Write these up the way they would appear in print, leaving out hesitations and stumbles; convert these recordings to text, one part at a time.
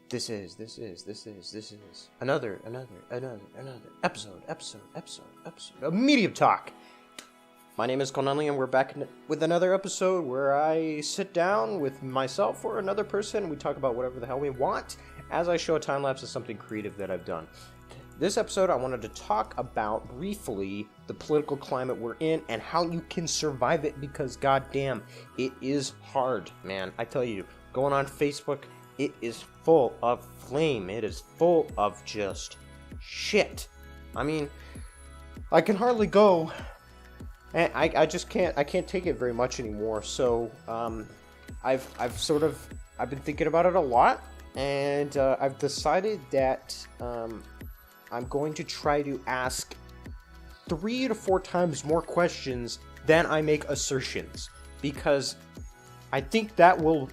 This is another episode of Medium Talk. My name is Conley, and we're back with another episode where I sit down with myself or another person, and we talk about whatever the hell we want, as I show a time-lapse of something creative that I've done. This episode, I wanted to talk about, briefly, the political climate we're in and how you can survive it, because goddamn, it is hard, man. I tell you, going on Facebook, it is full of flame. It is full of just shit. I mean, I can hardly go, and I just can't. I can't take it very much anymore. So, I've been thinking about it a lot, and I've decided that I'm going to try to ask 3 to 4 times more questions than I make assertions, because I think that will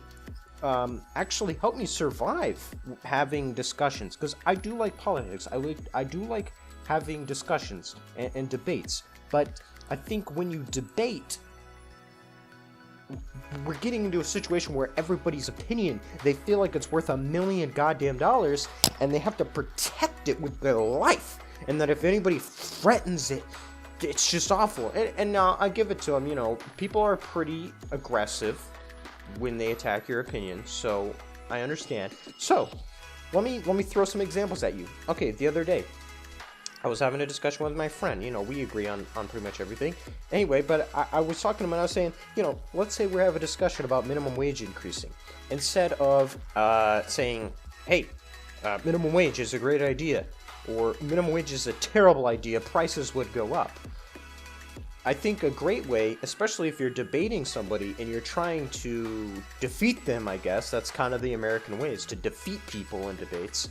actually help me survive having discussions, because I do like politics. I do like having discussions and debates, but I think when you debate, we're getting into a situation where everybody's opinion, they feel like it's worth $1 million goddamn dollars, and they have to protect it with their life, and that if anybody threatens it, it's just awful. And now I give it to them, you know, people are pretty aggressive when they attack your opinion, so I understand. So let me throw some examples at you. Okay, the other day I was having a discussion with my friend. You know, we agree on pretty much everything. Anyway, but I was talking to him and I was saying, you know, let's say we have a discussion about minimum wage increasing. Instead of saying, hey, minimum wage is a great idea, or minimum wage is a terrible idea, prices would go up. I think a great way, especially if you're debating somebody and you're trying to defeat them, I guess, that's kind of the American way, is to defeat people in debates.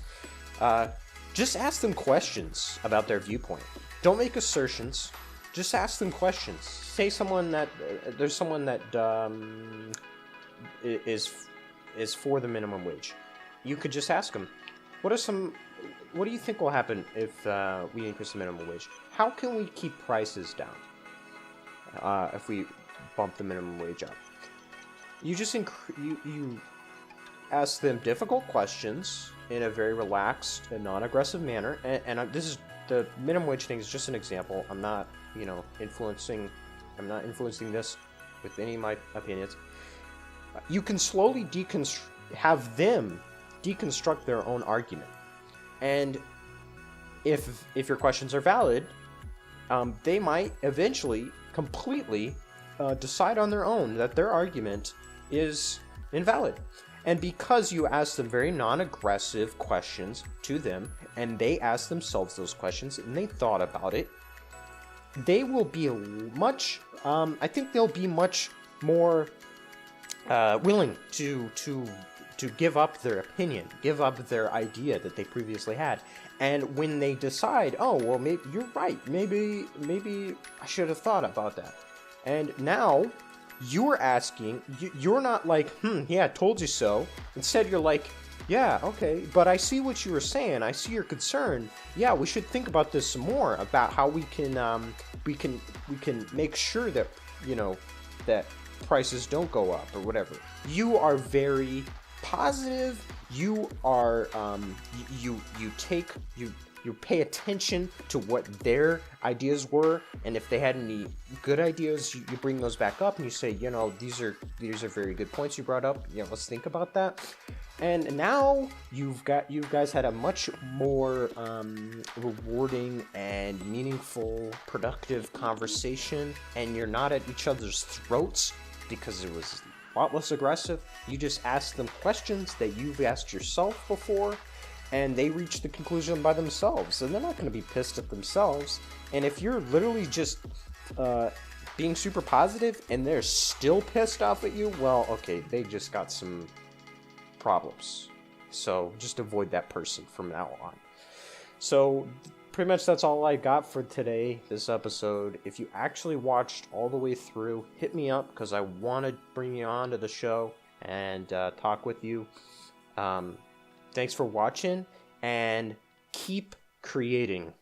Just ask them questions about their viewpoint. Don't make assertions. Just ask them questions. Say there's someone that is for the minimum wage. You could just ask them, what do you think will happen if we increase the minimum wage? How can we keep prices down if we bump the minimum wage up? You just you ask them difficult questions in a very relaxed and non-aggressive manner, and this is the minimum wage thing is just an example. I'm not, influencing this with any of my opinions. You can slowly have them deconstruct their own argument, and if your questions are valid, they might eventually completely decide on their own that their argument is invalid. And because you ask them very non-aggressive questions to them, and they ask themselves those questions, and they thought about it, they will be I think they'll be much more willing to give up their opinion, give up their idea that they previously had. And when they decide, oh, well, maybe you're right, maybe I should have thought about that. And now you're asking, you're not like, yeah, I told you so. Instead, you're like, yeah, okay, but I see what you were saying. I see your concern. Yeah, we should think about this some more, about how we can make sure that, that prices don't go up or whatever. You are very positive. You are, you pay attention to what their ideas were, and if they had any good ideas, you bring those back up and you say, these are very good points you brought up. Let's think about that. And now you guys had a much more rewarding and meaningful, productive conversation, and you're not at each other's throats because it was a lot less aggressive. You just ask them questions that you've asked yourself before, and they reach the conclusion by themselves, and they're not going to be pissed at themselves. And if you're literally just being super positive and they're still pissed off at you, well, okay, they just got some problems. So just avoid that person from now on. So pretty much that's all I got for today, this episode. If you actually watched all the way through, hit me up, because I want to bring you on to the show and talk with you. Thanks for watching, and keep creating.